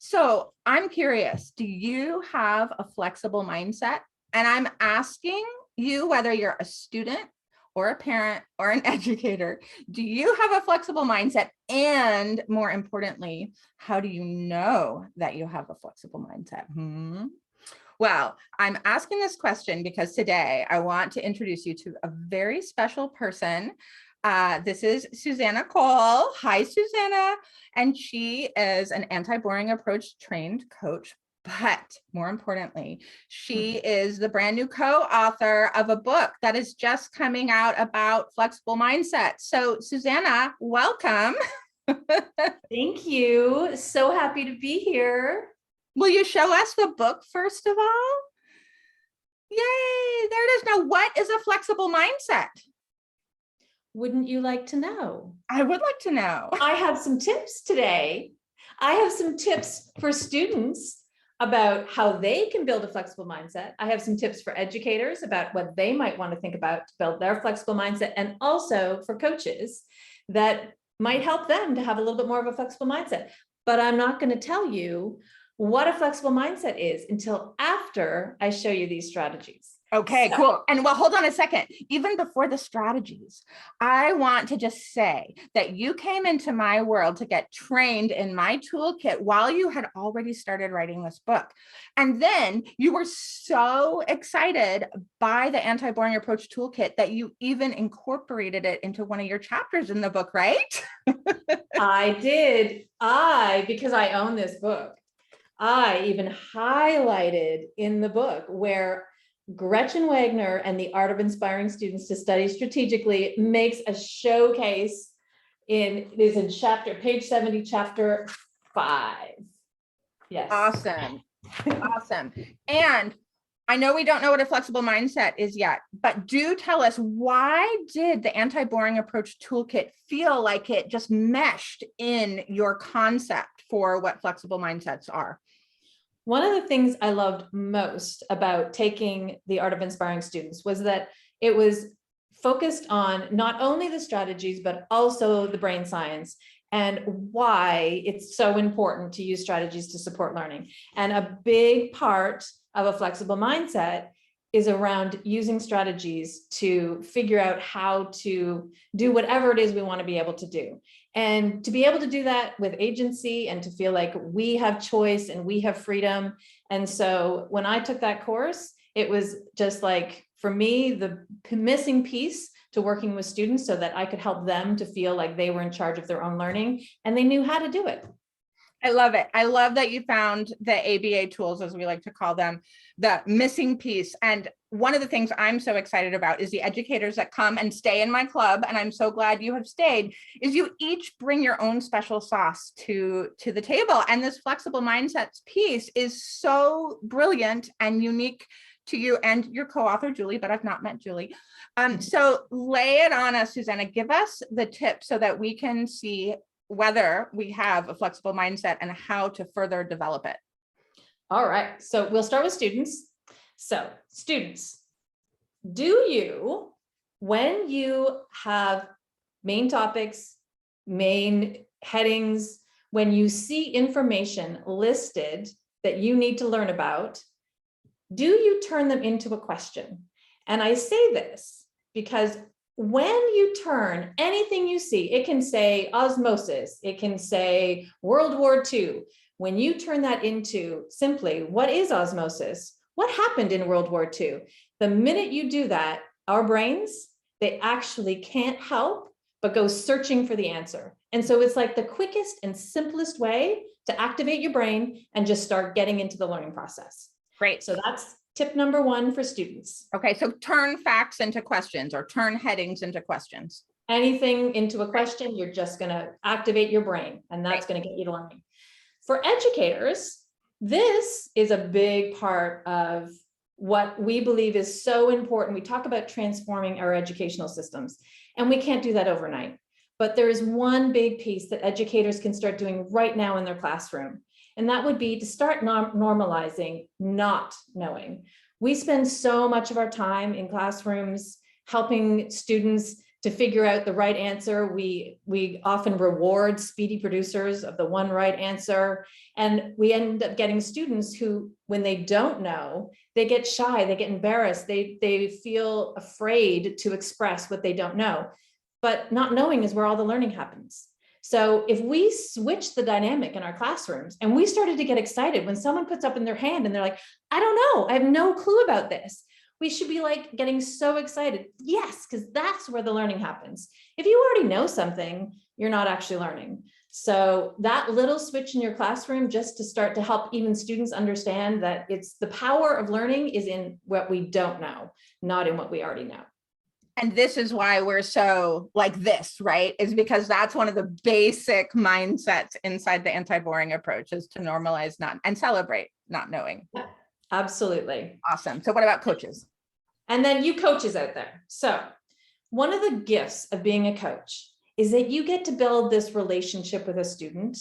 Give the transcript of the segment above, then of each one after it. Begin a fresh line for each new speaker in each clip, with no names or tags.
So I'm curious, do you have a flexible mindset? And I'm asking you whether you're a student or a parent or an educator, do you have a flexible mindset? And more importantly, how do you know that you have a flexible mindset? Well, I'm asking this question because today I want to introduce you to a very special person. This is Susanna Cole. Hi, Susanna. And she is an anti-boring approach trained coach. But more importantly, she is the brand new co-author of a book that is just coming out about flexible mindset. So Susanna, welcome.
Thank you. So happy to be here.
Will you show us the book first of all? Yay, there it is. Now, what is a flexible mindset?
Wouldn't you like to know?
I would like to know.
I have some tips today. I have some tips for students about how they can build a flexible mindset. I have some tips for educators about what they might want to think about to build their flexible mindset, and also for coaches that might help them to have a little bit more of a flexible mindset. But I'm not going to tell you what a flexible mindset is until after I show you these strategies.
Okay, cool. And well, hold on a second. Even before the strategies, I want to just say that you came into my world to get trained in my toolkit while you had already started writing this book. And then you were so excited by the anti-boring approach toolkit that you even incorporated it into one of your chapters in the book, right?
I did. Because I own this book, I even highlighted in the book where Gretchen Wagner and the Art of Inspiring Students to Study Strategically makes a showcase it is in page 70, chapter 5. Yes.
Awesome. Awesome. And I know we don't know what a flexible mindset is yet, but do tell us, why did the anti-boring approach toolkit feel like it just meshed in your concept for what flexible mindsets are?
One of the things I loved most about taking the Art of Inspiring Students was that it was focused on not only the strategies, but also the brain science and why it's so important to use strategies to support learning. And a big part of a flexible mindset is around using strategies to figure out how to do whatever it is we want to be able to do. And to be able to do that with agency and to feel like we have choice and we have freedom. And so when I took that course, it was just like, for me, the missing piece to working with students so that I could help them to feel like they were in charge of their own learning and they knew how to do it.
I love it. I love that you found the ABA tools, as we like to call them, the missing piece. And one of the things I'm so excited about is the educators that come and stay in my club, and I'm so glad you have stayed, is you each bring your own special sauce to the table. And this flexible mindsets piece is so brilliant and unique to you and your co-author, Julie, but I've not met Julie. So lay it on us, Susanna. Give us the tips so that we can see whether we have a flexible mindset and how to further develop it.
All right, so we'll start with students. So students, do you, when you have main topics, main headings, when you see information listed that you need to learn about, do you turn them into a question? And I say this because when you turn anything you see, it can say osmosis, it can say World War II. When you turn that into simply, what is osmosis? What happened in World War II? The minute you do that, our brains, they actually can't help but go searching for the answer. And so it's like the quickest and simplest way to activate your brain and just start getting into the learning process.
Great.
So that's tip number 1 for students.
Okay, so turn facts into questions or turn headings into questions.
Anything into a question, you're just going to activate your brain, and that's going to get you to learning. For educators, this is a big part of what we believe is so important. We talk about transforming our educational systems, and we can't do that overnight. But there is one big piece that educators can start doing right now in their classroom. And that would be to start normalizing not knowing. We spend so much of our time in classrooms helping students to figure out the right answer. We often reward speedy producers of the one right answer. And we end up getting students who, when they don't know, they get shy, they get embarrassed, they feel afraid to express what they don't know. But not knowing is where all the learning happens. So if we switch the dynamic in our classrooms and we started to get excited when someone puts up in their hand and they're like, I don't know, I have no clue about this. We should be like getting so excited. Yes, because that's where the learning happens. If you already know something, you're not actually learning. So that little switch in your classroom, just to start to help even students understand that it's the power of learning is in what we don't know, not in what we already know.
And this is why we're so like this, right? Is because that's one of the basic mindsets inside the anti-boring approach, is to normalize not and celebrate not knowing.
Absolutely.
Awesome. So what about coaches?
And then you coaches out there. So one of the gifts of being a coach is that you get to build this relationship with a student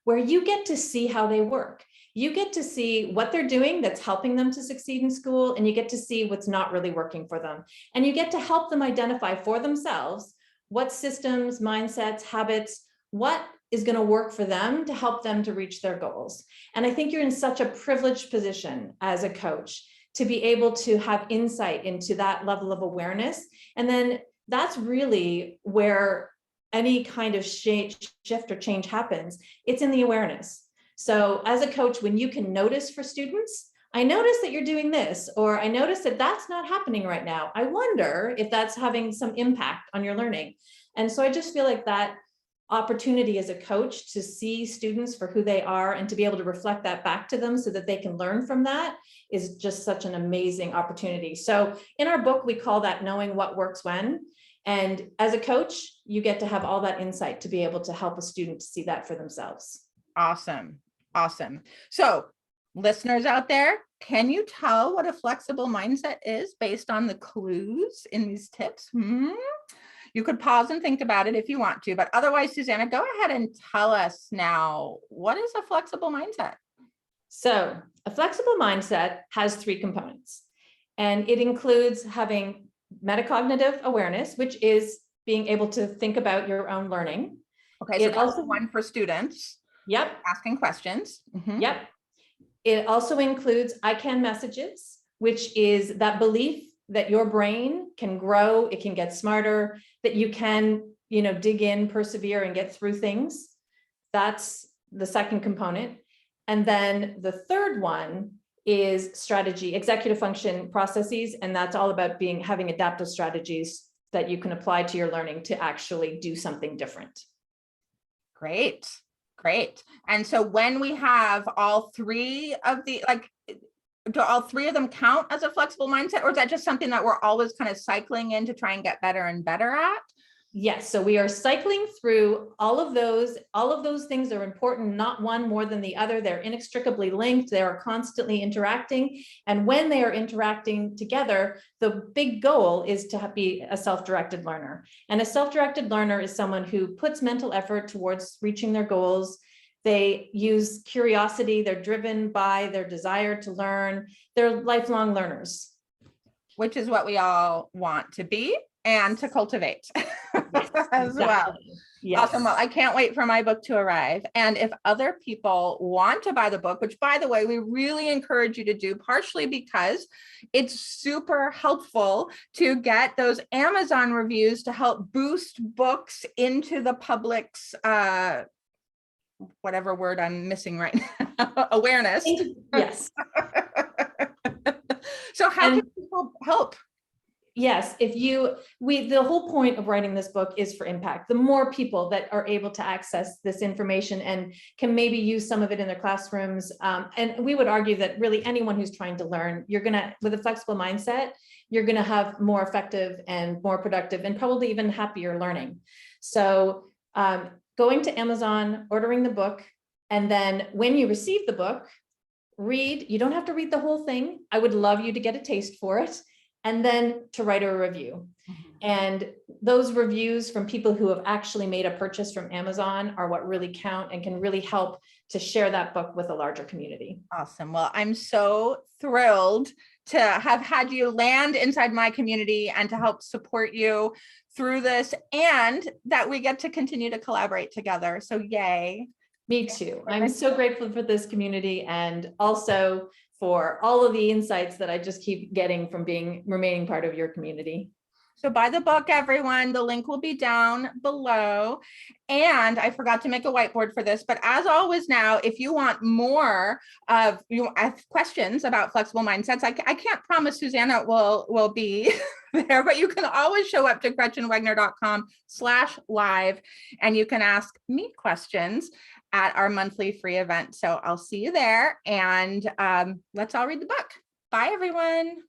where you get to see how they work. You get to see what they're doing that's helping them to succeed in school, and you get to see what's not really working for them. And you get to help them identify for themselves what systems, mindsets, habits, what is going to work for them to help them to reach their goals. And I think you're in such a privileged position as a coach to be able to have insight into that level of awareness. And then that's really where any kind of shift or change happens. It's in the awareness. So as a coach, when you can notice for students, I notice that you're doing this, or I notice that that's not happening right now. I wonder if that's having some impact on your learning. And so I just feel like that opportunity as a coach to see students for who they are and to be able to reflect that back to them so that they can learn from that is just such an amazing opportunity. So in our book, we call that knowing what works when. And as a coach, you get to have all that insight to be able to help a student to see that for themselves.
Awesome. Awesome. So listeners out there, can you tell what a flexible mindset is based on the clues in these tips? You could pause and think about it if you want to, but otherwise, Susanna, go ahead and tell us now, what is a flexible mindset?
So a flexible mindset has three components, and it includes having metacognitive awareness, which is being able to think about your own learning.
Okay, so that's one for students.
Yep.
Asking questions.
Yep. It also includes I can messages, which is that belief that your brain can grow, it can get smarter, that you can, dig in, persevere, and get through things. That's the second component. And then the third one is strategy, executive function processes. And that's all about having adaptive strategies that you can apply to your learning to actually do something different.
Great. And so when we have all three of the, do all three of them count as a flexible mindset, or is that just something that we're always kind of cycling in to try and get better and better at?
Yes. So we are cycling through all of those. All of those things are important, not one more than the other. They're inextricably linked. They are constantly interacting. And when they are interacting together, the big goal is to be a self-directed learner. And a self-directed learner is someone who puts mental effort towards reaching their goals. They use curiosity. They're driven by their desire to learn. They're lifelong learners.
Which is what we all want to be and to cultivate.
Yes,
as well.
Yes.
Awesome. Well, I can't wait for my book to arrive. And if other people want to buy the book, which by the way, we really encourage you to do, partially because it's super helpful to get those Amazon reviews to help boost books into the public's, whatever word I'm missing right now, awareness.
Yes.
So how can people help?
Yes, the whole point of writing this book is for impact. The more people that are able to access this information and can maybe use some of it in their classrooms. And we would argue that really anyone who's trying to learn, with a flexible mindset, you're gonna have more effective and more productive and probably even happier learning. So going to Amazon, ordering the book, and then when you receive the book, you don't have to read the whole thing. I would love you to get a taste for it, and then to write a review. And those reviews from people who have actually made a purchase from Amazon are what really count and can really help to share that book with a larger community.
Awesome. Well, I'm so thrilled to have had you land inside my community and to help support you through this, and that we get to continue to collaborate together. So yay.
Me too. I'm so grateful for this community, and also for all of the insights that I just keep getting from remaining part of your community.
So buy the book, everyone. The link will be down below. And I forgot to make a whiteboard for this, but as always now, if you want more of, you have questions about flexible mindsets, I can't promise Susanna will be there, but you can always show up to gretchenwegner.com/live and you can ask me questions at our monthly free event. So I'll see you there, and let's all read the book. Bye, everyone.